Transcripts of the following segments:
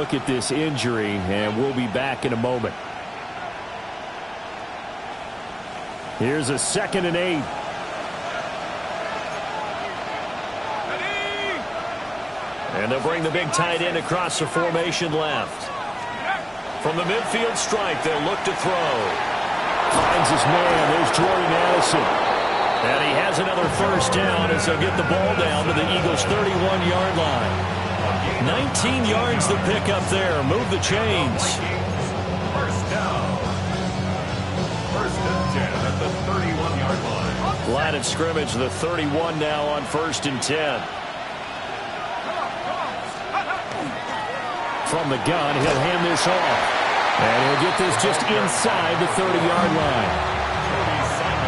look at this injury, and we'll be back in a moment. Here's a 2nd and 8. And they'll bring the big tight end across the formation left. From the midfield strike, they'll look to throw. Finds his man. There's Jordan Addison. And he has another first down as they'll get the ball down to the Eagles' 31-yard line. 19 yards to pick up there. Move the chains. First down. First and 10 at the 31-yard line. Line of scrimmage, the 31 now on 1st and 10. From the gun, he'll hand this off. And he'll get this just inside the 30-yard line.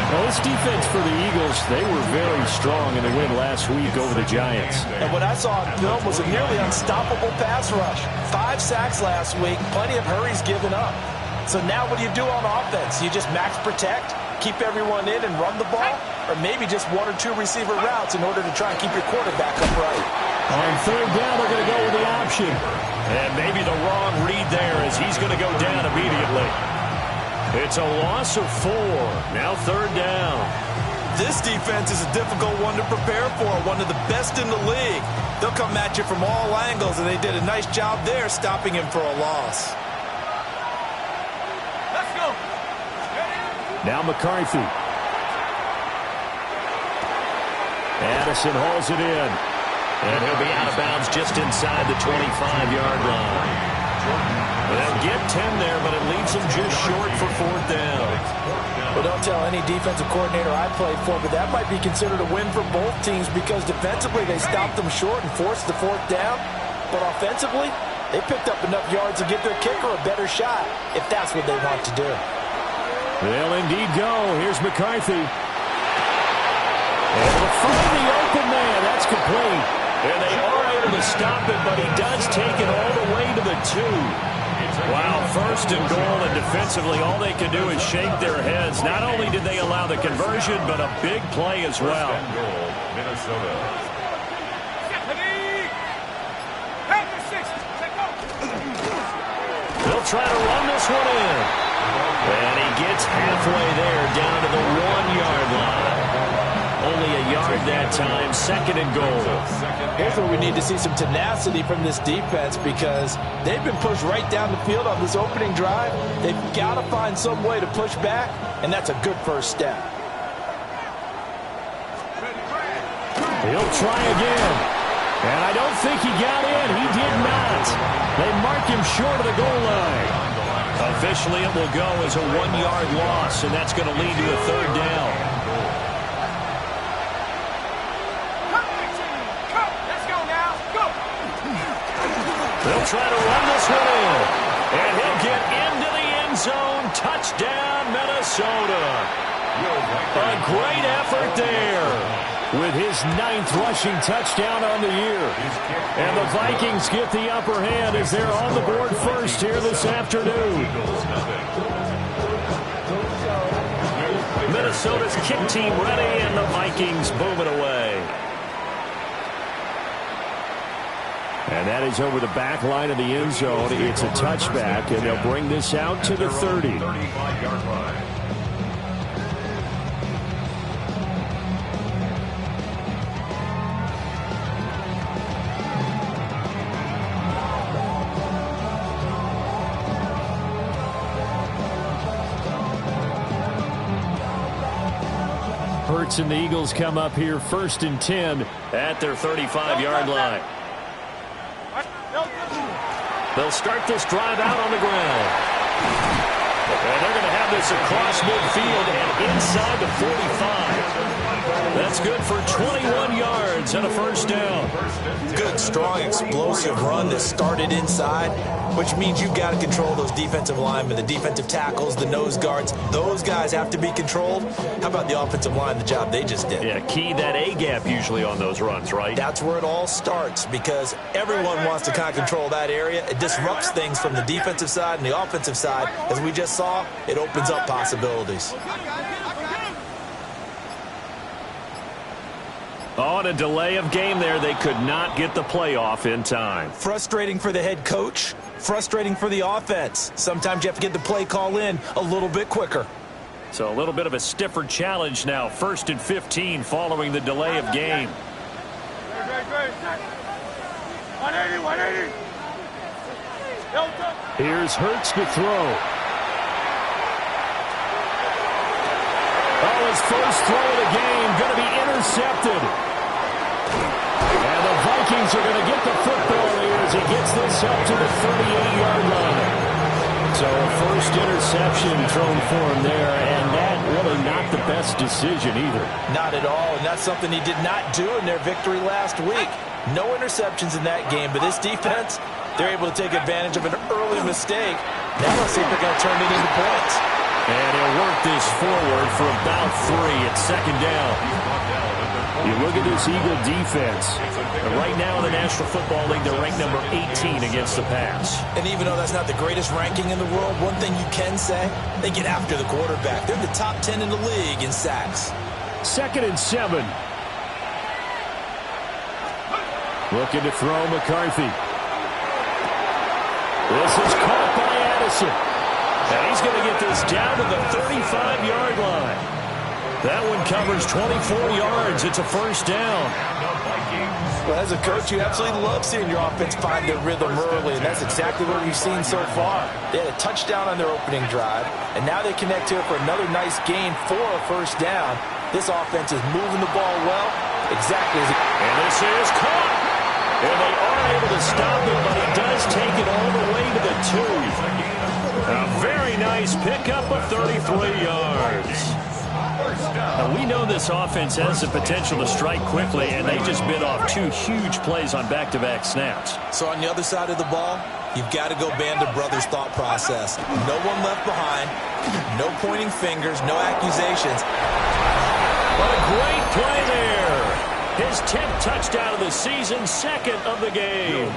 Well, this defense for the Eagles, they were very strong in the win last week over the Giants. And what I saw on film was a nearly unstoppable pass rush. 5 sacks last week, plenty of hurries given up. So now what do you do on offense? You just max protect, keep everyone in and run the ball? Or maybe just 1 or 2 receiver routes in order to try and keep your quarterback upright? On 3rd down, they're going to go with the option. And maybe the wrong read there as he's going to go down immediately. It's a loss of 4. Now 3rd down. This defense is a difficult one to prepare for, one of the best in the league. They'll come at you from all angles, and they did a nice job there stopping him for a loss. Let's go. Now McCarthy. Addison hauls it in. And he'll be out of bounds just inside the 25-yard line. They'll get 10 there, but it leaves them just short for 4th down. Well, don't tell any defensive coordinator I played for, but that might be considered a win for both teams because defensively they stopped them short and forced the 4th down. But offensively, they picked up enough yards to give their kicker a better shot if that's what they want to do. They'll indeed go. Here's McCarthy. And they'll find the open man. That's complete. And they are able to stop it, but he does take it all the way to the 2. Wow, 1st and goal, and defensively all they can do is shake their heads. Not only did they allow the conversion, but a big play as well. First and goal, Minnesota. They'll try to run this one in. And he gets halfway there, down to the 1-yard line. Only a yard that time, 2nd and goal. Here's where we need to see some tenacity from this defense because they've been pushed right down the field on this opening drive. They've got to find some way to push back, and that's a good first step. He'll try again. And I don't think he got in. He did not. They mark him short of the goal line. Officially, it will go as a 1-yard loss, and that's going to lead to a 3rd down. They'll try to run this one in. And he'll get into the end zone. Touchdown, Minnesota. A great effort there with his 9th rushing touchdown on the year. And the Vikings get the upper hand as they're on the board first here this afternoon. Minnesota's kick team ready, and the Vikings boom it away. And that is over the back line of the end zone. It's a touchback, and they'll bring this out to the 30. 35-yard line. Hurts and the Eagles come up here 1st and 10 at their 35-yard line. They'll start this drive out on the ground. And they're going to have this across midfield and inside the 45. That's good for 21 yards and a first down. Good, strong, explosive run that started inside, which means you've got to control those defensive linemen, the defensive tackles, the nose guards. Those guys have to be controlled. How about the offensive line, the job they just did? Yeah, key that A-gap usually on those runs, right? That's where it all starts because everyone wants to kind of control that area. It disrupts things from the defensive side and the offensive side. As we just saw, it opens up possibilities. On a delay of game there, they could not get the playoff in time. Frustrating for the head coach, frustrating for the offense. Sometimes you have to get the play call in a little bit quicker. So a little bit of a stiffer challenge now. 1st and 15 following the delay of game. 180. Here's Hurts to throw. Oh, his first throw of the game going to be intercepted. And the Vikings are going to get the football here as he gets this up to the 38-yard line. So a first interception thrown for him there, and that really not the best decision either. Not at all, and that's something he did not do in their victory last week. No interceptions in that game, but this defense, they're able to take advantage of an early mistake. Now let's see if they're going to turn it into points. And he'll work this forward for about 3 at 2nd down. You look at this Eagle defense. Right now in the National Football League, they're ranked number 18 against the pass. And even though that's not the greatest ranking in the world, one thing you can say, they get after the quarterback. They're the top 10 in the league in sacks. 2nd and 7. Looking to throw McCarthy. This is caught by Addison. And he's going to get this down to the 35-yard line. That one covers 24 yards. It's a first down. Well, as a coach, you absolutely love seeing your offense find their rhythm early, and that's exactly what we've seen so far. They had a touchdown on their opening drive, and now they connect here for another nice gain for a first down. This offense is moving the ball well, exactly as it... And this is caught. And they are able to stop it, but he does take it all the way to the 2. A very nice pickup of 33 yards. Now, we know this offense has the potential to strike quickly, and they just bit off 2 huge plays on back-to-back snaps. So on the other side of the ball, you've got to go Band of Brothers thought process. No one left behind, no pointing fingers, no accusations. What a great play there. His 10th touchdown of the season, 2nd of the game.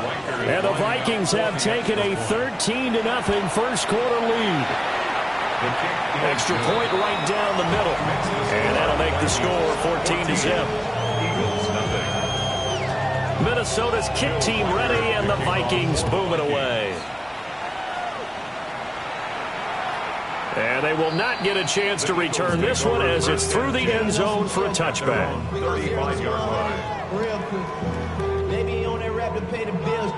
And the Vikings have taken a 13-0 first quarter lead. Extra point right down the middle. And that'll make the score 14-0. Minnesota's kick team ready, and the Vikings moving away. And they will not get a chance to return this one as it's through the end zone for a touchback. 35-yard line. Real quick. Maybe you on that rap to pay the bills.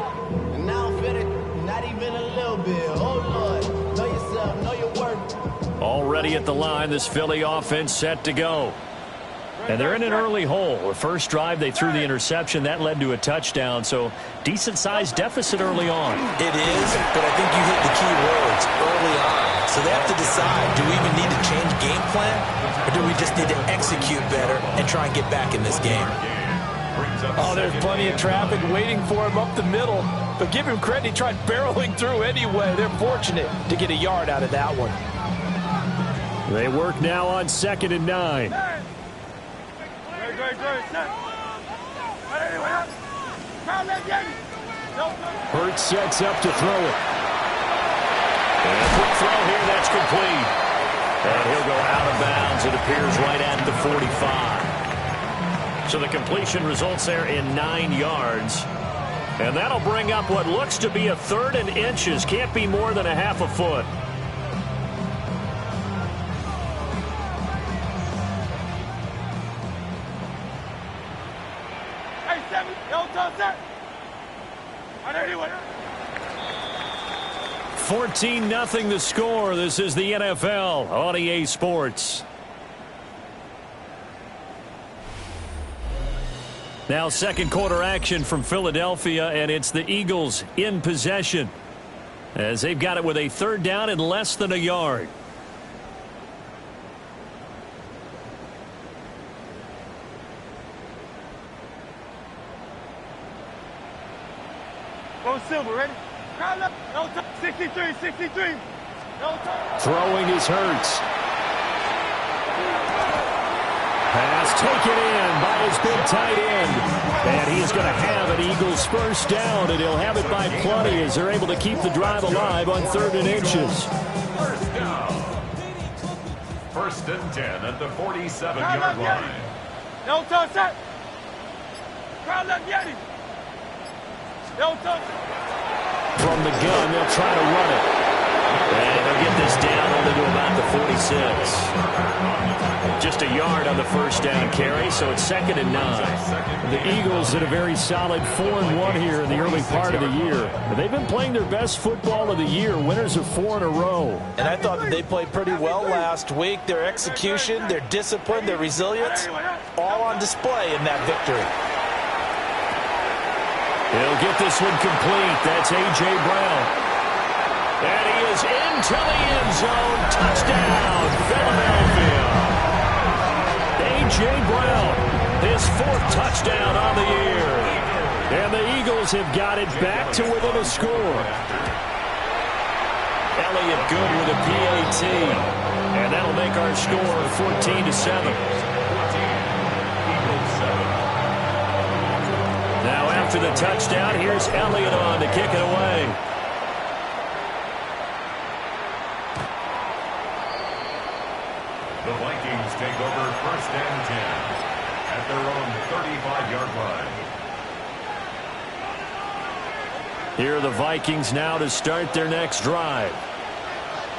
And now I'm feeling not even a little bit. Oh, Lord. Know yourself. Know your worth. Already at the line, this Philly offense set to go. And they're in an early hole. The first drive, they threw the interception. That led to a touchdown, so decent-sized deficit early on. It is, but I think you hit the key words early on. So they have to decide, do we even need to change game plan, or do we just need to execute better and try and get back in this game? Oh, there's plenty of traffic waiting for him up the middle, but give him credit, he tried barreling through anyway. They're fortunate to get a yard out of that one. They work now on 2nd and 9. Hurts sets up to throw it. And a quick throw here, that's complete. And he'll go out of bounds. It appears right at the 45. So the completion results there in 9 yards. And that'll bring up what looks to be a 3rd and inches. Can't be more than a half a foot. Hey, 14-0 the score. This is the NFL on EA Sports. Now second quarter action from Philadelphia, and it's the Eagles in possession as they've got it with a 3rd down and less than a yard. Go Silver, ready? 63. Throwing is Hurts. Pass taken in by his big tight end. And he is going to have an Eagles first down, and he'll have it by plenty as they're able to keep the drive alive on 3rd and inches. First down. 1st and 10 at the 47-yard line. No touch that. Crowd left, Yeti. Yo, touch. From the gun, they'll try to run it. And they'll get this down only to about the 46. Just a yard on the first down carry, so it's 2nd and 9. The Eagles did a very solid 4-1 here in the early part of the year. They've been playing their best football of the year, winners of 4 in a row. And I thought that they played pretty well last week. Their execution, their discipline, their resilience, all on display in that victory. He'll get this one complete. That's A.J. Brown. And he is into the end zone. Touchdown, Philadelphia. A.J. Brown, his 4th touchdown on the year. And the Eagles have got it back to within a score. Elliott good with a PAT. And that'll make our score 14-7. Now after the touchdown, here's Elliott on to kick it away. The Vikings take over 1st and 10 at their own 35-yard line. Here are the Vikings now to start their next drive.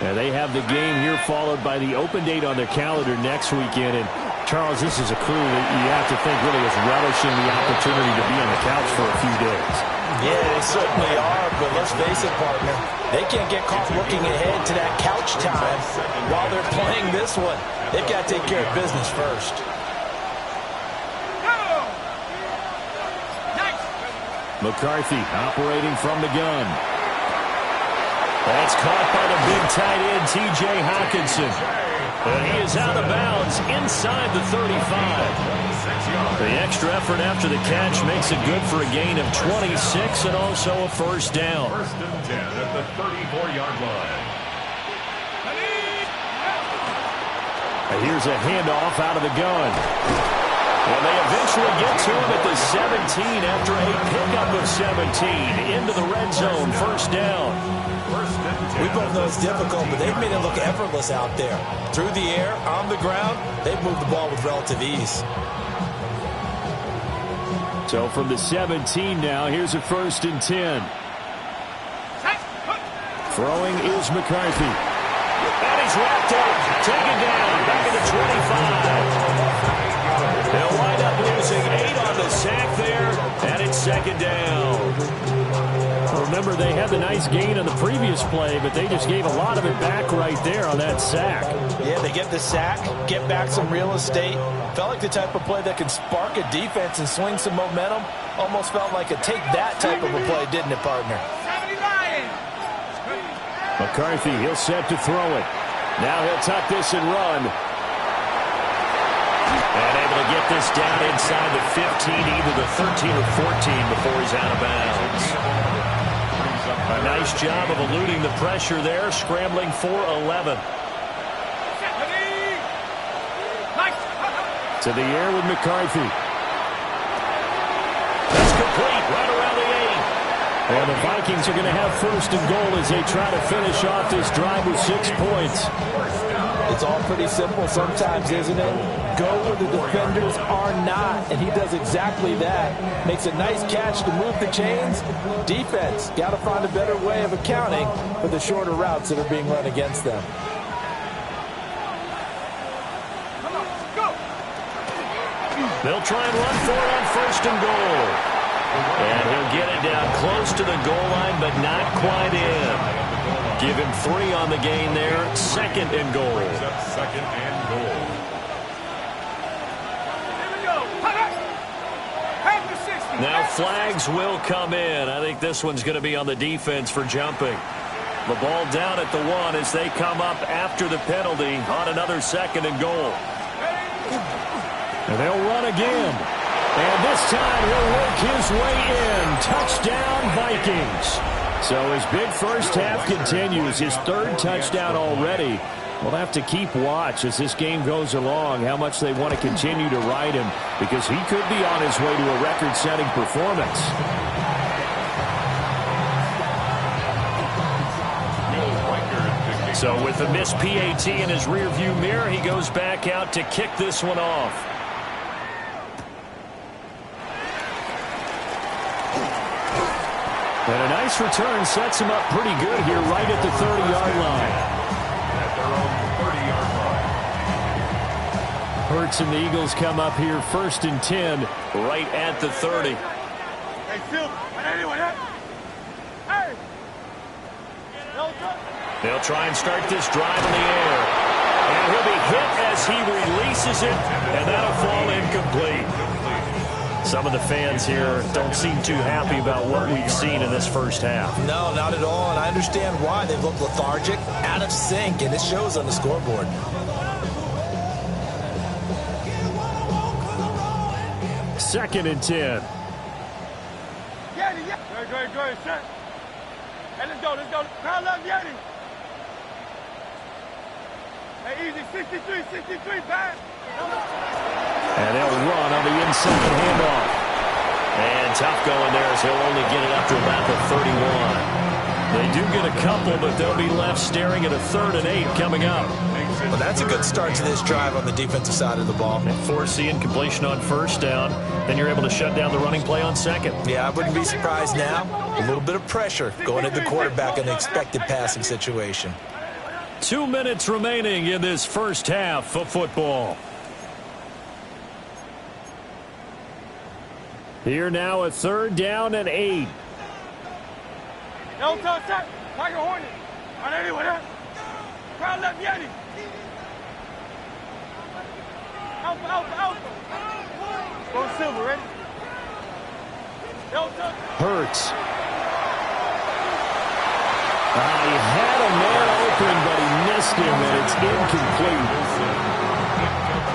And they have the game here followed by the open date on their calendar next weekend. And Charles, this is a crew that you have to think really is relishing the opportunity to be on the couch for a few days. Yeah, they certainly are, but let's face it, partner. They can't get caught looking ahead to that couch time while they're playing this one. They've got to take care of business first. McCarthy operating from the gun. That's caught by the big tight end, T.J. Hockenson. And he is out of bounds inside the 35. The extra effort after the catch makes it good for a gain of 26 and also a first down. 1st and 10 at the 34-yard line. And here's a handoff out of the gun. And they eventually get to him at the 17 after a pickup of 17 into the red zone. First down. We both know it's difficult, but they've made it look effortless out there. Through the air, on the ground, they've moved the ball with relative ease. So from the 17 now, here's a 1st and 10. Throwing is McCarthy. And he's wrapped up, taken down, back at the 25. They'll wind up losing 8 on the sack there, and it's 2nd down. Remember, they had the nice gain on the previous play, but they just gave a lot of it back right there on that sack. Yeah, they get the sack, get back some real estate. Felt like the type of play that can spark a defense and swing some momentum. Almost felt like a take that type of a play, didn't it, partner? McCarthy, he'll set to throw it. Now he'll tuck this and run. And able to get this down inside the 15, either the 13 or 14 before he's out of bounds. A nice job of eluding the pressure there, scrambling for 11. To the air with McCarthy. That's complete, right around the 8. And the Vikings are going to have 1st and goal as they try to finish off this drive with 6 points. It's all pretty simple sometimes, isn't it? Go where the defenders are not, and he does exactly that. Makes a nice catch to move the chains. Defense, got to find a better way of accounting for the shorter routes that are being run against them. They'll try and run for it on 1st and goal. And he'll get it down close to the goal line, but not quite in. Give him 3 on the gain there. 2nd and goal. 2nd and goal. Now flags will come in. I think this one's going to be on the defense for jumping. The ball down at the 1 as they come up after the penalty on another 2nd and goal. And they'll run again. And this time he'll work his way in. Touchdown, Vikings. So his big first half continues. His 3rd touchdown already. We'll have to keep watch as this game goes along, how much they want to continue to ride him, because he could be on his way to a record-setting performance. So with the missed PAT in his rearview mirror, he goes back out to kick this one off. And a nice return sets him up pretty good here right at the 30-yard line. At their own 30-yard line. Hurts and the Eagles come up here 1st and 10 right at the 30. Hey, Phil. Hey. They'll try and start this drive in the air. And he'll be hit as he releases it, and that'll fall incomplete. Some of the fans here don't seem too happy about what we've seen in this first half. No, not at all, and I understand why. They've looked lethargic, out of sync, and it shows on the scoreboard. Second and 10. Yeti, Go ahead, set. Hey, let's go. Crowd love Yeti. Hey, easy, 63, pass. And they'll run on the inside handoff. And tough going there as he'll only get it up to about the 31. They do get a couple, but they'll be left staring at a 3rd and 8 coming up. Well, that's a good start to this drive on the defensive side of the ball. Force the incompletion on 1st down. Then you're able to shut down the running play on 2nd. Yeah, I wouldn't be surprised now. A little bit of pressure going at the quarterback in the expected passing situation. 2 minutes remaining in this first half of football. Here now a 3rd down and 8. No, set. Tiger Hornet. On anyone, crowd left Yeti. Alpha. Go Silver, ready? Hurts. He had a man open, but he missed him, and it's incomplete.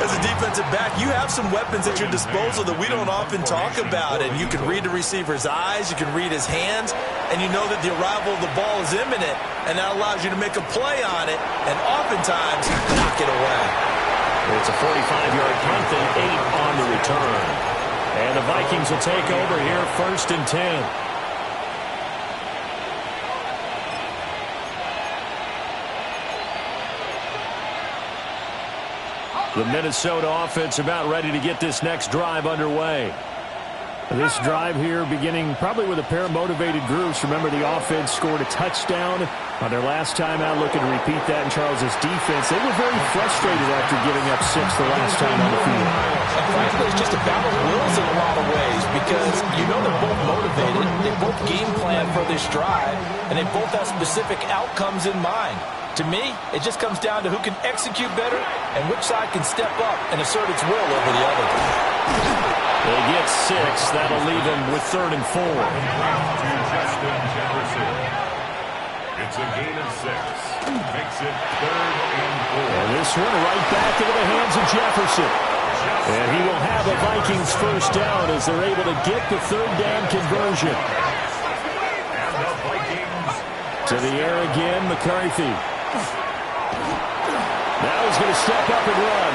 As a defensive back, you have some weapons at your disposal that we don't often talk about, and you can read the receiver's eyes, you can read his hands, and you know that the arrival of the ball is imminent, and that allows you to make a play on it, and oftentimes knock it away. It's a 45-yard punt and 8 on the return. And the Vikings will take over here 1st and 10. The Minnesota offense about ready to get this next drive underway. This drive here beginning probably with a pair of motivated groups. Remember, the offense scored a touchdown on their last time out. Looking to repeat that in Charles's defense. They were very frustrated after giving up 6 the last time on the field. And frankly, it's just a battle of wills in a lot of ways because you know they're both motivated. They both game plan for this drive, and they both have specific outcomes in mind. To me, it just comes down to who can execute better and which side can step up and assert its will over the other. They get 6. That'll leave them with 3rd and 4. To Justin Jefferson. It's a gain of 6. Makes it 3rd and 4. And this one right back into the hands of Jefferson. And he will have a Vikings 1st down as they're able to get the 3rd down conversion. And the Vikings. To the air again, McCarthy. Now he's going to step up and run.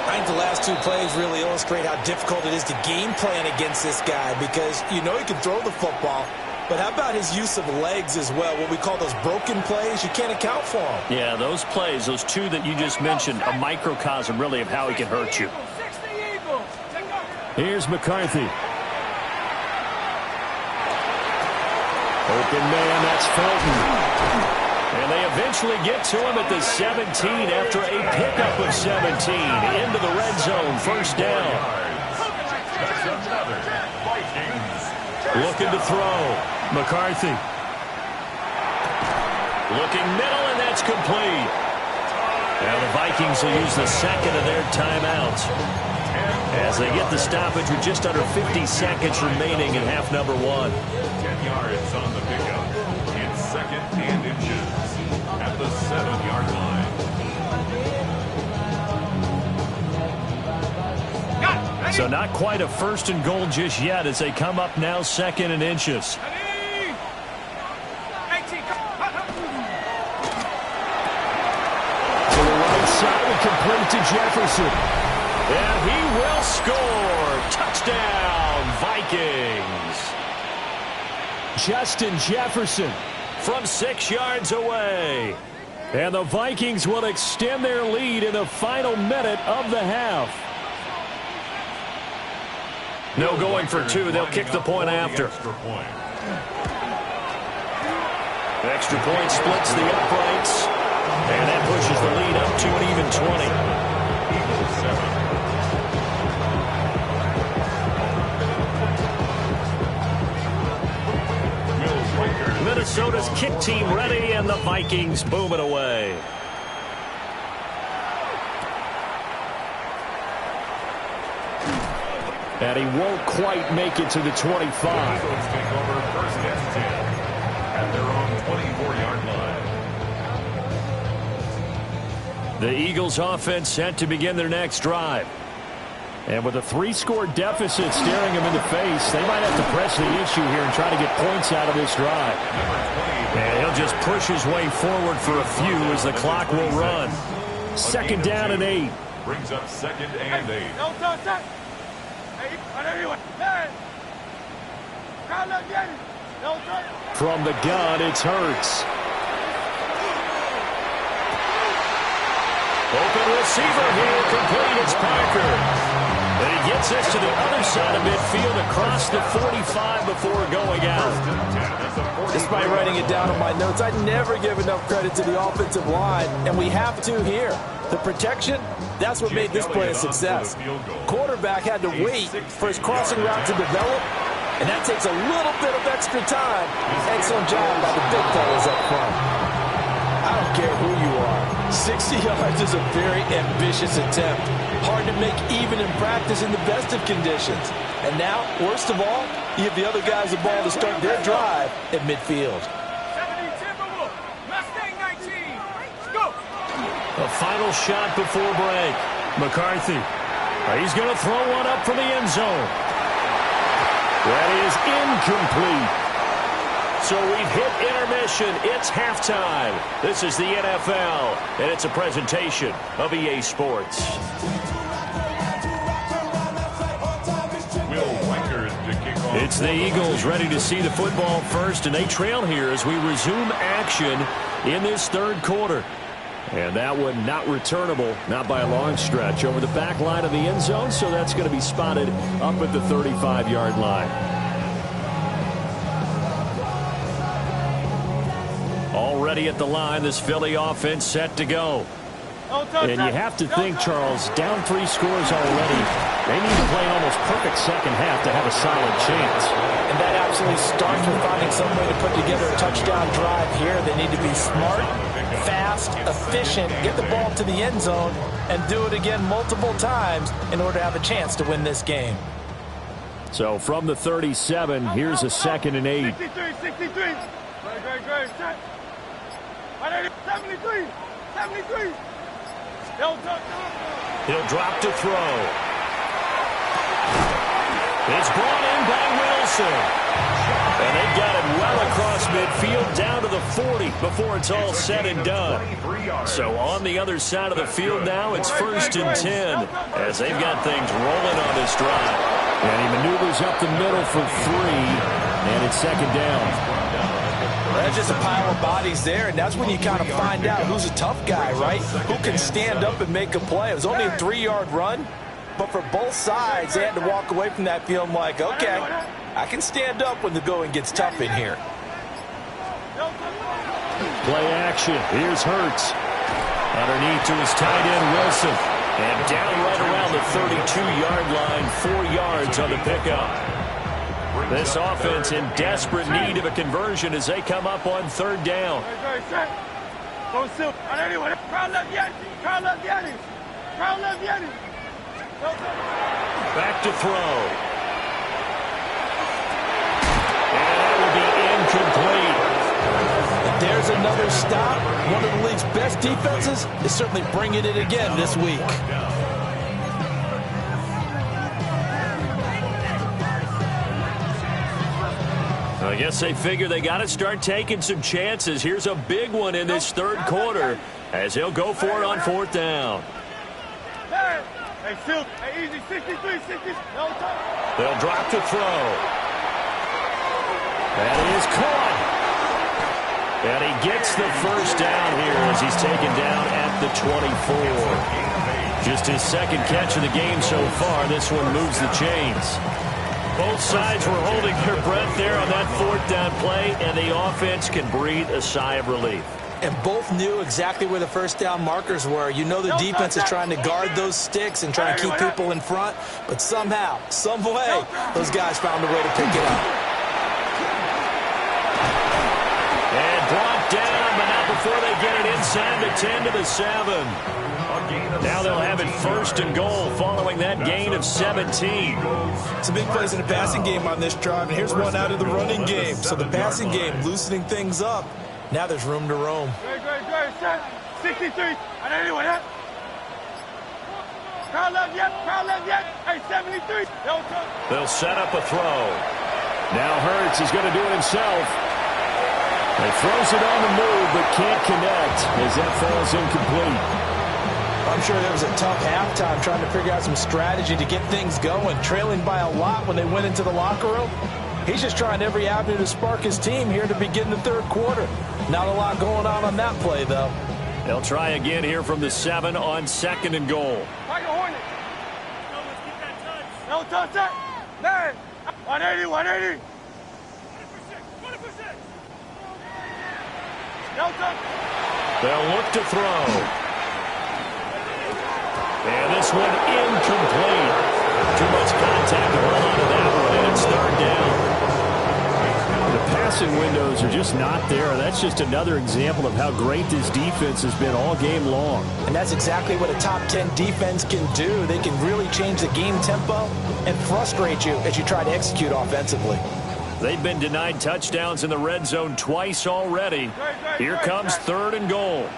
I think the last 2 plays really illustrate how difficult it is to game plan against this guy because you know he can throw the football, but how about his use of legs as well? What we call those broken plays, you can't account for them. Yeah, those plays, those 2 that you just mentioned, a microcosm really of how he can hurt you. Here's McCarthy. Open man, that's Felton. And they eventually get to him at the 17 after a pickup of 17 into the red zone. 1st down. That's another Vikings. Looking to throw. McCarthy. Looking middle, and that's complete. Now the Vikings will use the 2nd of their timeouts as they get the stoppage with just under 50 seconds remaining in half number 1. 10 yards on the pickup. It's 2nd and inches at the 7-yard line. So not quite a 1st and goal just yet as they come up now 2nd and inches. To the right side and complete to Jefferson. And he will score. Touchdown, Vikings. Justin Jefferson From 6 yards away. And the Vikings will extend their lead in the final minute of the half. No going for two. They'll kick the point after. Extra point splits the uprights. And that pushes the lead up to an even 20. Minnesota's kick team ready, and the Vikings boom it away. And he won't quite make it to the 25. Take over first and 10 at their own 24-yard line. The Eagles offense set to begin their next drive. And with a 3-score deficit staring them in the face, they might have to press the issue here and try to get points out of this drive. And he'll just push his way forward for a few as the clock will run. Second down and 8. Brings up second and 8. From the gun, it's Hurts. Open receiver here, complete, it's Parker. And he gets us to the other side of midfield across the 45 before going out. Despite writing it down on my notes, I never give enough credit to the offensive line, and we have to here. The protection, that's what made this play a success. Quarterback had to wait for his crossing route to develop, and that takes a little bit of extra time. Excellent job by the big fellas up front. I don't care who you are. 60 yards is a very ambitious attempt. Hard to make even in practice in the best of conditions. And now, worst of all, you give the other guys the ball to start their drive at midfield. A final shot before break. McCarthy. He's going to throw one up from the end zone. That is incomplete. So we've hit intermission. It's halftime. This is the NFL, and it's a presentation of EA Sports. It's the Eagles ready to see the football first, and they trail here as we resume action in this third quarter. And that one not returnable, not by a long stretch, over the back line of the end zone, so that's going to be spotted up at the 35-yard line. Already at the line, this Philly offense set to go. And you have to think, Charles, down 3 scores already. They need to play an almost perfect second half to have a solid chance. And that absolutely starts with finding some way to put together a touchdown drive here. They need to be smart, fast, efficient, get the ball to the end zone, and do it again multiple times in order to have a chance to win this game. So from the 37, here's a second and 8. 63. Great. 73. He'll drop to throw. It's brought in by Wilson. And they got it well across midfield down to the 40 before it's all said and done. So on the other side of the field now, it's 1st and 10 as they've got things rolling on this drive. And he maneuvers up the middle for 3, and it's second down. That's just a pile of bodies there, and that's when you kind of find out who's a tough guy, right? Who can stand up and make a play. It was only a 3-yard run, but for both sides, they had to walk away from that feeling like, okay, I can stand up when the going gets tough in here. Play action. Here's Hurts. Underneath to his tight end, Wilson. And down right around the 32-yard line, 4 yards on the pickup. This offense in desperate need of a conversion as they come up on 3rd down. Back to throw. And that will be incomplete. There's another stop. One of the league's best defenses is certainly bringing it again this week. I guess they figure they got to start taking some chances. Here's a big one in this third quarter as he'll go for it on 4th down. They'll drop to throw. That is caught. And he gets the first down here as he's taken down at the 24. Just his second catch of the game so far. This one moves the chains. Both sides were holding their breath there on that fourth down play, and the offense can breathe a sigh of relief. And both knew exactly where the first down markers were. You know the defense is trying to guard those sticks and trying to keep people in front, but somehow, some way, those guys found a way to pick it up. And brought down, but not before they get it inside the 10 to the 7. Now they'll have it first and goal following that gain of 17. Some big plays in the passing game on this drive, and here's one out of the running game. So the passing game loosening things up. Now there's room to roam. Great, set. 63. I don't anyone that. Crowd left yet. Hey, 73. They'll set up a throw. Now Hurts is going to do it himself. He throws it on the move, but can't connect as that falls incomplete. I'm sure there was a tough halftime trying to figure out some strategy to get things going, trailing by a lot when they went into the locker room. He's just trying every avenue to spark his team here to begin the third quarter. Not a lot going on that play, though. They'll try again here from the 7 on second and goal. Like a Hornet. No, let's get that touch. No touch that. Man, 180. 20%. No touch. They'll look to throw. And this one incomplete. Too much contact to hold on to that one, and it's third down. The passing windows are just not there. That's just another example of how great this defense has been all game long. And that's exactly what a top 10 defense can do. They can really change the game tempo and frustrate you as you try to execute offensively. They've been denied touchdowns in the red zone twice already. Here comes third and goal.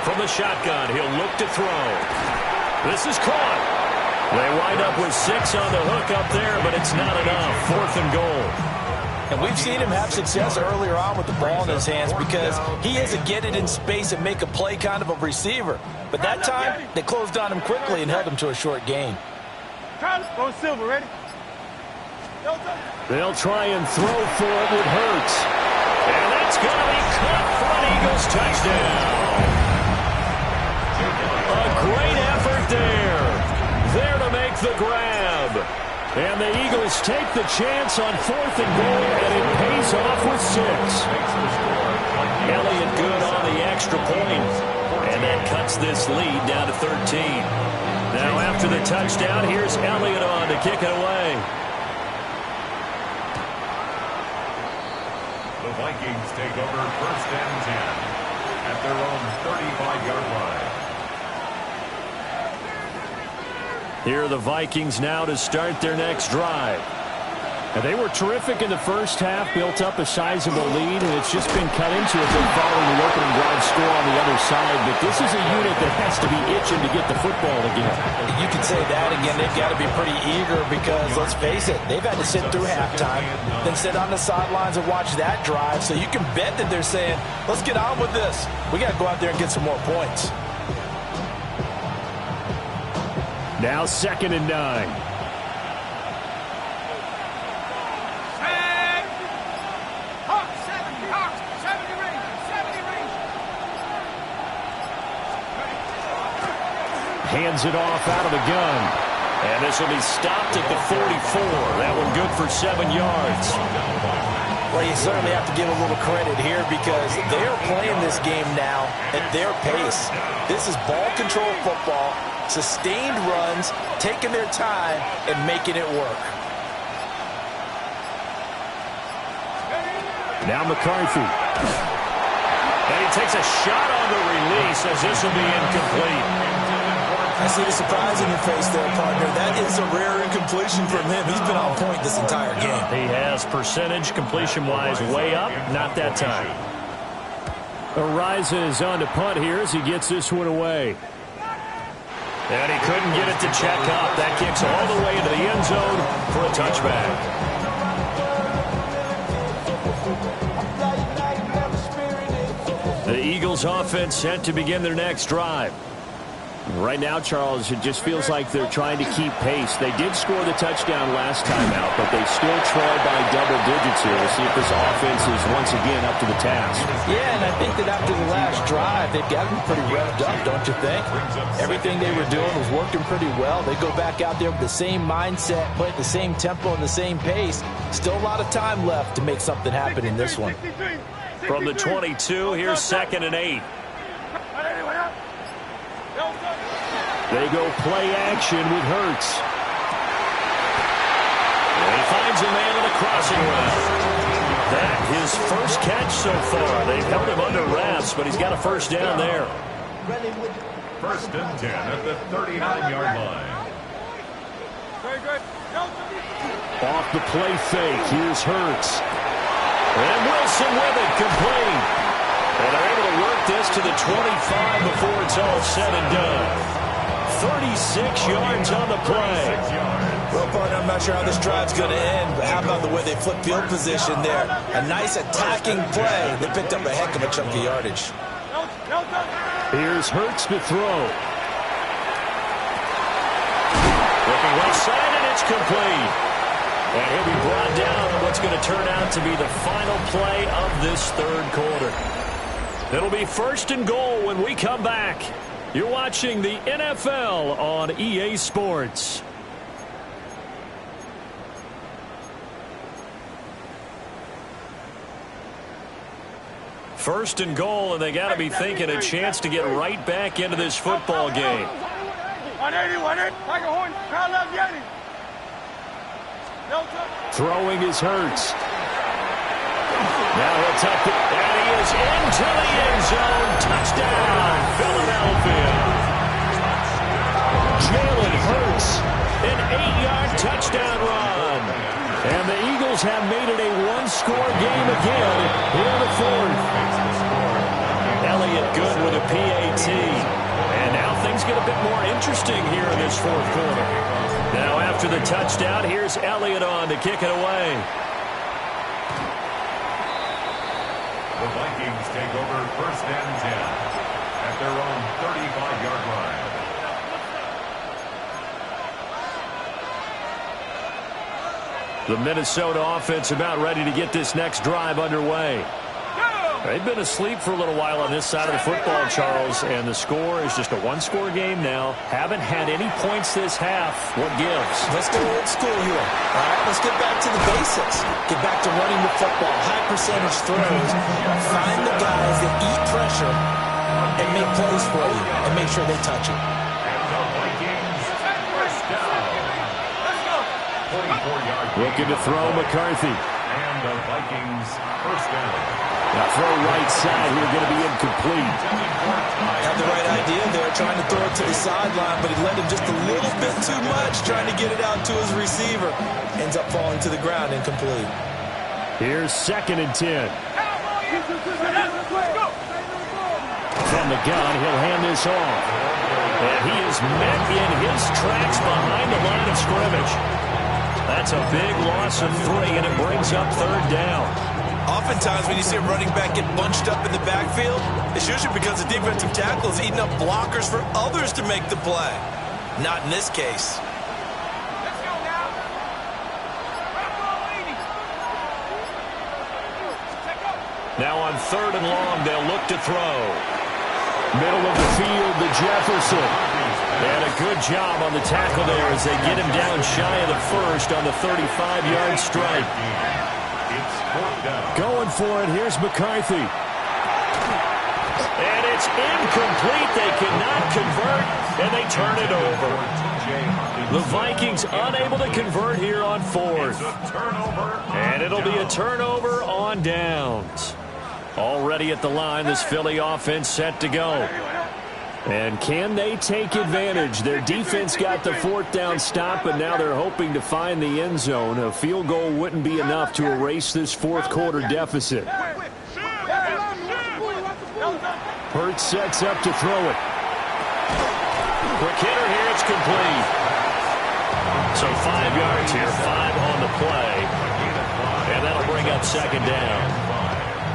From the shotgun, he'll look to throw. This is caught. They wind up with 6 on the hook up there, but it's not enough. Fourth and goal. And we've seen him have success earlier on with the ball in his hands because he is a get it in space and make a play kind of a receiver. But that time, they closed on him quickly and held him to a short gain. Go Silver, ready? They'll try and throw for it with Hurts. And that's going to be caught for an Eagles touchdown. A great effort there. There to make the grab. And the Eagles take the chance on fourth and goal, and it pays off with 6. Elliott good on the extra point. And that cuts this lead down to 13. Now after the touchdown, here's Elliott on to kick it away. The Vikings take over first and 10 at their own 35-yard line. Here are the Vikings now to start their next drive. And they were terrific in the first half, built up a sizable lead, and it's just been cut into it following the opening drive score on the other side. But this is a unit that has to be itching to get the football again. You could say that again. They've got to be pretty eager because, let's face it, they've had to sit through halftime, then sit on the sidelines and watch that drive. So you can bet that they're saying, let's get on with this. We got to go out there and get some more points. Now 2nd and 9. Hands it off out of the gun. And this will be stopped at the 44. That one good for 7 yards. Well, you certainly have to give a little credit here because they're playing this game now at their pace. This is ball control football, sustained runs, taking their time, and making it work. Now McCarthy. And he takes a shot on the release as this will be incomplete. I see the surprise in your face there, partner. That is a rare incompletion from him. He's been on point this entire game. He has percentage completion-wise way up. Not that time. Ariza on to punt here as he gets this one away. And he couldn't get it to check up. That kicks all the way into the end zone for a touchback. The Eagles offense set to begin their next drive. Right now, Charles, it just feels like they're trying to keep pace. They did score the touchdown last time out, but they still trail by double digits here. We'll see if this offense is once again up to the task. Yeah, and I think that after the last drive, they've got them pretty revved up, don't you think? Everything they were doing was working pretty well. They go back out there with the same mindset, play at the same tempo and the same pace. Still a lot of time left to make something happen in this one. From the 22, here's 2nd and 8. They go play action with Hurts. And he finds a man on the crossing route. That his first catch so far. They've held him under wraps, but he's got a first down there. 1st and 10 at the 39-yard line. Off the play fake, here's Hurts. And Wilson with it, complete. And they're able to work this to the 25 before it's all said and done. 36 yards on the play. Well, partner, I'm not sure how this drive's going to end, but how about the way they flip field position there? A nice attacking play. They picked up a heck of a chunk of yardage. Here's Hurts to throw. Looking left side, and it's complete. And he'll be brought down on what's going to turn out to be the final play of this 3rd quarter. It'll be 1st and goal when we come back. You're watching the NFL on EA Sports. First and goal, and they got to be thinking a chance to get right back into this football game. Throwing is Hurts. Now he'll tuck it, and he is into the end zone. Touchdown, Philadelphia. Jalen Hurts. An 8-yard touchdown run. And the Eagles have made it a one-score game again here in the 4th. Elliott good with a PAT. And now things get a bit more interesting here in this 4th quarter. Now after the touchdown, here's Elliott on to kick it away. The Vikings take over 1st and 10 at their own 35-yard line. The Minnesota offense about ready to get this next drive underway. They've been asleep for a little while on this side of the football, Charles, and the score is just a one-score game now. Haven't had any points this half. What gives? Let's go old school here. All right, let's get back to the basics. Get back to running the football, high percentage throws. Find the guys that eat pressure and make plays for you and make sure they touch it. And the Vikings first down. 44-yard. Looking to throw McCarthy. And the Vikings first down. Now throw right side here, going to be incomplete. Had the right idea there, trying to throw it to the sideline, but he led him just a little bit too much, trying to get it out to his receiver. Ends up falling to the ground, incomplete. Here's 2nd and 10. From the gun, he'll hand this off. And he is met in his tracks behind the line of scrimmage. That's a big loss of 3, and it brings up 3rd down. Oftentimes when you see a running back get bunched up in the backfield, it's usually because the defensive tackle is eating up blockers for others to make the play. Not in this case. Now on 3rd and long, they'll look to throw. Middle of the field to Jefferson. And a good job on the tackle there as they get him down shy of the 1st on the 35-yard strike. Going for it, here's McCarthy. And it's incomplete. They cannot convert, and they turn it over. The Vikings unable to convert here on 4th. And it'll be a turnover on downs. Already at the line, this Philly offense set to go. And can they take advantage? Their defense got the 4th down stop, but now they're hoping to find the end zone. A field goal wouldn't be enough to erase this 4th quarter deficit. Hurts sets up to throw it. Quick hitter here, it's complete. So 5 yards here, 5 on the play. And that'll bring up 2nd down.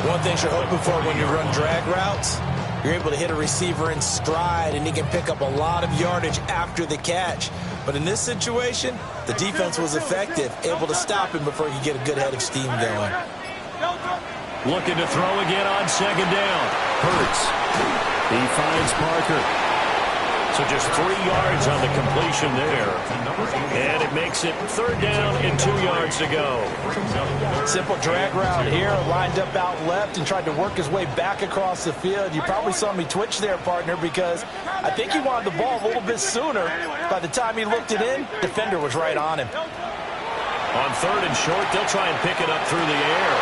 One thing you're hoping for when you run drag routes you're able to hit a receiver in stride, and he can pick up a lot of yardage after the catch. But in this situation, the defense was effective, able to stop him before he could get a good head of steam going. Looking to throw again on second down. Hurts. He finds Parker. So just 3 yards on the completion there. And it makes it third down and 2 yards to go. Simple drag route here, lined up out left and tried to work his way back across the field. You probably saw me twitch there, partner, because I think he wanted the ball a little bit sooner. By the time he looked it in, defender was right on him. On third and short, they'll try and pick it up through the air.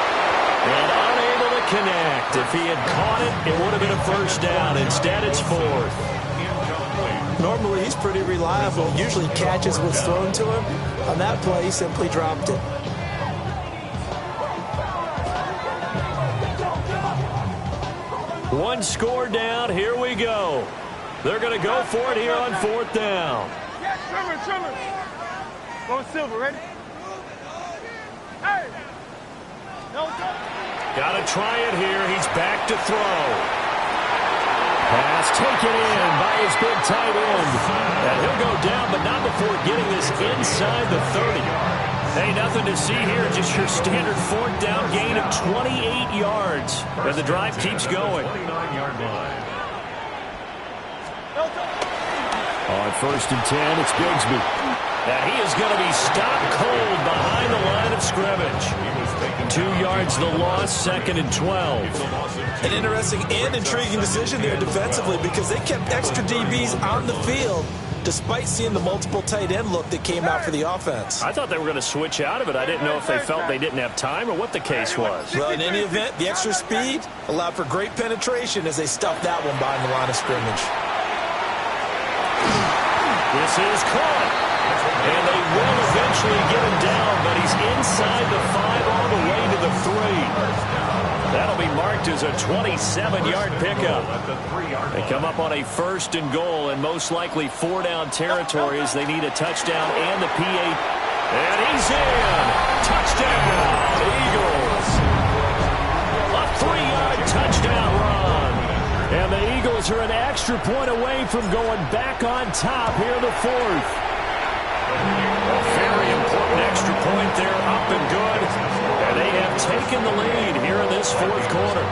And unable to connect. If he had caught it, it would have been a first down. Instead, it's fourth. Normally, he's pretty reliable. Usually catches what's thrown to him. On that play, he simply dropped it. One score down. Here we go. They're going to go for it here on fourth down. Trimmer. Go Silver, ready? Hey! Got to try it here. He's back to throw. Pass taken in by his big tight end. And he'll go down, but not before getting this inside the 30. Hey, nothing to see here. Just your standard fourth down gain of 28 yards. And the drive keeps going. 29-yard line. On first and 10, it's Bigsby. Now he is going to be stopped cold behind the line of scrimmage. 2 yards the loss, second and 12. An interesting and intriguing decision there defensively because they kept extra DBs on the field despite seeing the multiple tight end look that came out for the offense. I thought they were going to switch out of it. I didn't know if they felt they didn't have time or what the case was. Well, in any event, the extra speed allowed for great penetration as they stuffed that one behind the line of scrimmage. This is caught. And they will eventually get him down, but he's inside the 5 all the way to the 3. That'll be marked as a 27-yard pickup. They come up on a first and goal and most likely 4-down territory as they need a touchdown and the P8. And he's in. Touchdown, Eagles. A 3-yard touchdown run. And the Eagles are an extra point away from going back on top here in the fourth. A very important extra point there, up and good. And they have taken the lead here in this fourth quarter.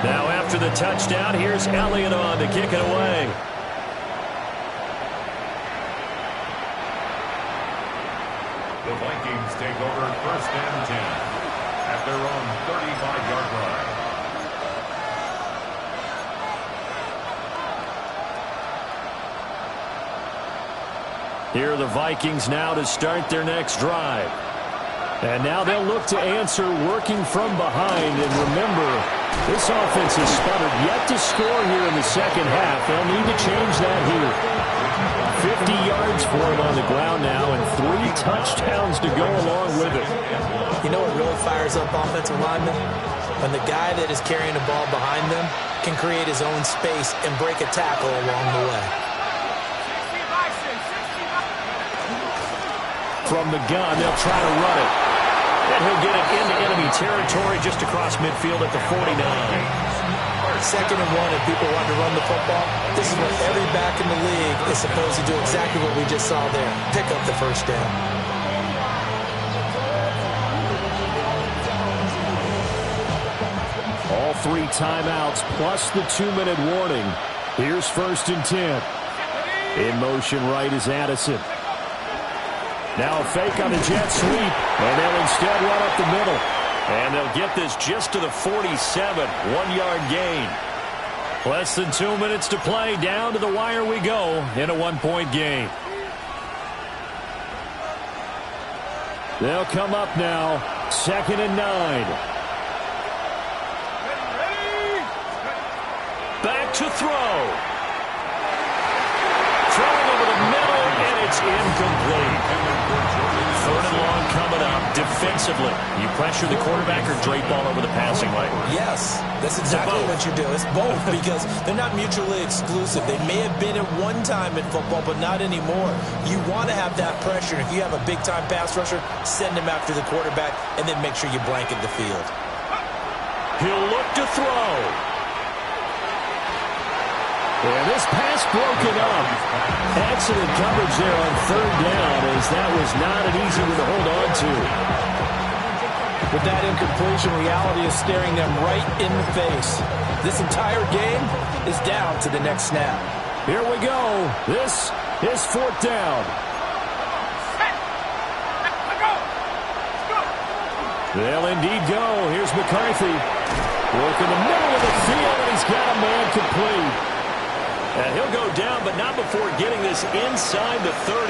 Now after the touchdown, here's Elliott on to kick it away. The Vikings take over first and 10 at their own 35-yard line. Here are the Vikings now to start their next drive. And now they'll look to answer working from behind. And remember, this offense has sputtered yet to score here in the second half. They'll need to change that here. 50 yards for him on the ground now and 3 touchdowns to go along with it. You know what really fires up offensive linemen? When the guy that is carrying the ball behind them can create his own space and break a tackle along the way. From the gun, they'll try to run it. And he'll get it into enemy territory just across midfield at the 49. Second and 1, if people want to run the football, this is what every back in the league is supposed to do, exactly what we just saw there. Pick up the first down. All 3 timeouts plus the 2-minute warning. Here's first and 10. In motion right is Addison. Now a fake on the jet sweep, and they'll instead run up the middle. And they'll get this just to the 47, 1-yard gain. Less than 2 minutes to play. Down to the wire we go in a 1-point game. They'll come up now, second and 9. Back to throw. Throwing over the middle, and it's incomplete. Third and long coming up defensively. You pressure the quarterback or drape all over the passing lane? Yes, that's exactly what you do. It's both because they're not mutually exclusive. They may have been at one time in football, but not anymore. You want to have that pressure. If you have a big-time pass rusher, send him after the quarterback, and then make sure you blanket the field. He'll look to throw. And this pass broken up. Excellent coverage there on third down, as that was not an easy one to hold on to. With that incompletion, reality is staring them right in the face. This entire game is down to the next snap. Here we go. This is fourth down. They'll indeed go. Here's McCarthy. Working the middle of the field, and he's got a man complete. And he'll go down, but not before getting this inside the 30.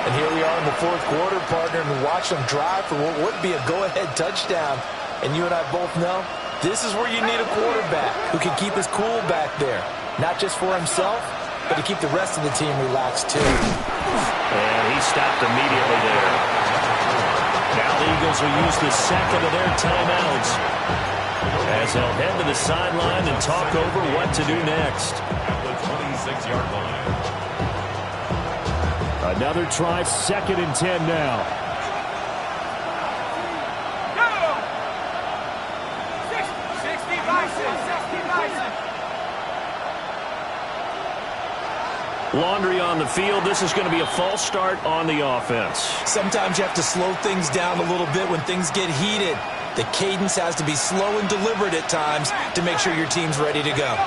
And here we are in the fourth quarter, partner, and watch them drive for what would be a go-ahead touchdown. And you and I both know this is where you need a quarterback who can keep his cool back there. Not just for himself, but to keep the rest of the team relaxed, too. And he stopped immediately there. Now the Eagles will use the second of their timeouts as they'll head to the sideline and talk over what to do next. At the 26-yard line. Another try, 2nd and 10 now. Laundry on the field. This is going to be a false start on the offense. Sometimes you have to slow things down a little bit when things get heated. The cadence has to be slow and deliberate at times to make sure your team's ready to go.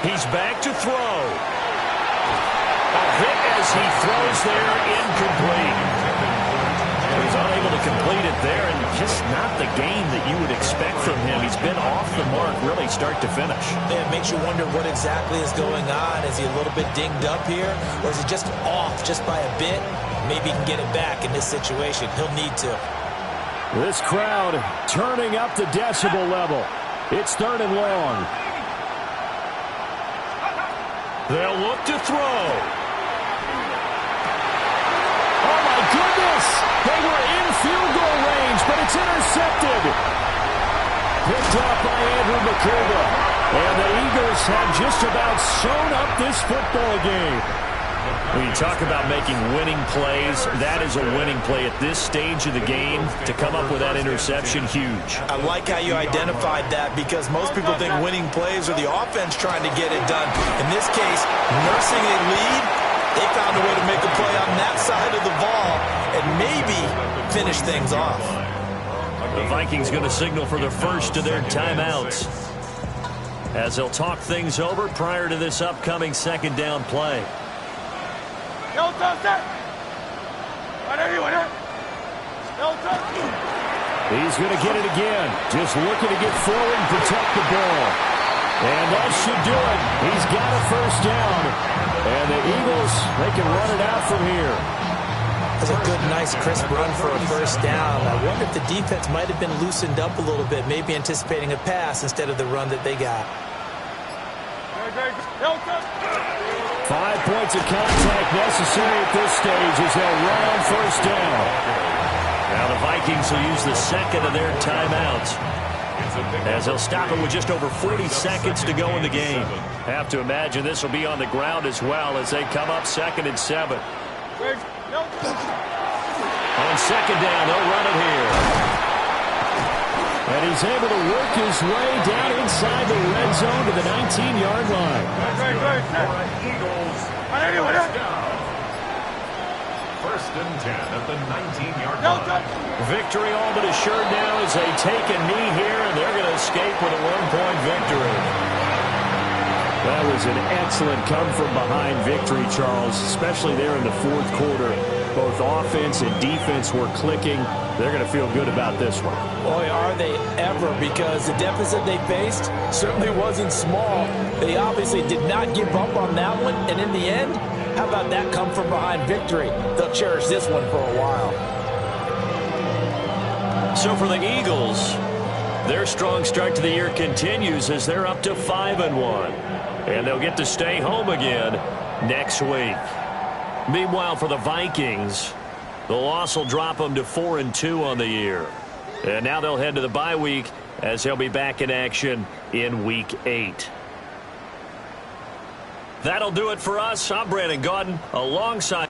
He's back to throw. A hit as he throws there, incomplete. He's unable to complete it there, and just not the game that you would expect from him. He's been off the mark really start to finish. It makes you wonder what exactly is going on. Is he a little bit dinged up here, or is he just off just by a bit? Maybe he can get it back in this situation. He'll need to. This crowd turning up the decibel level. It's 3rd and long. They'll look to throw. Oh, my goodness! They were in field goal range, but it's intercepted. Picked up by Andrew McCurva. And the Eagles have just about sewn up this football game. When you talk about making winning plays, that is a winning play at this stage of the game. To come up with that interception, huge. I like how you identified that, because most people think winning plays are the offense trying to get it done. In this case, nursing a lead, they found a way to make a play on that side of the ball and maybe finish things off. The Vikings going to signal for the first of their timeouts as they'll talk things over prior to this upcoming 2nd down play. He's going to get it again. Just looking to get forward and protect the ball. And that should do it. He's got a first down. And the Eagles, they can run it out from here. That's a good, nice, crisp run for a first down. I wonder if the defense might have been loosened up a little bit, maybe anticipating a pass instead of the run that they got. 5 points of contact necessary at this stage as they'll run on first down. Now the Vikings will use the second of their timeouts as they'll stop it with just over 40 seconds to go in the game. Have to imagine this will be on the ground as well as they come up 2nd and 7. On 2nd down, they'll run it here. And he's able to work his way down inside the red zone to the 19-yard line. First and 10 at the 19-yard line. Victory all but assured now as they take a knee here, and they're going to escape with a 1-point victory. That was an excellent come-from-behind victory, Charles, especially there in the fourth quarter. Both offense and defense were clicking. They're going to feel good about this one. Boy, are they ever, because the deficit they faced certainly wasn't small. They obviously did not give up on that one, and in the end, how about that come-from-behind victory? They'll cherish this one for a while. So for the Eagles, their strong start to the year continues as they're up to 5-1. And they'll get to stay home again next week. Meanwhile, for the Vikings, the loss will drop them to 4-2 on the year. And now they'll head to the bye week as they'll be back in action in Week 8. That'll do it for us. I'm Brandon Gaudin alongside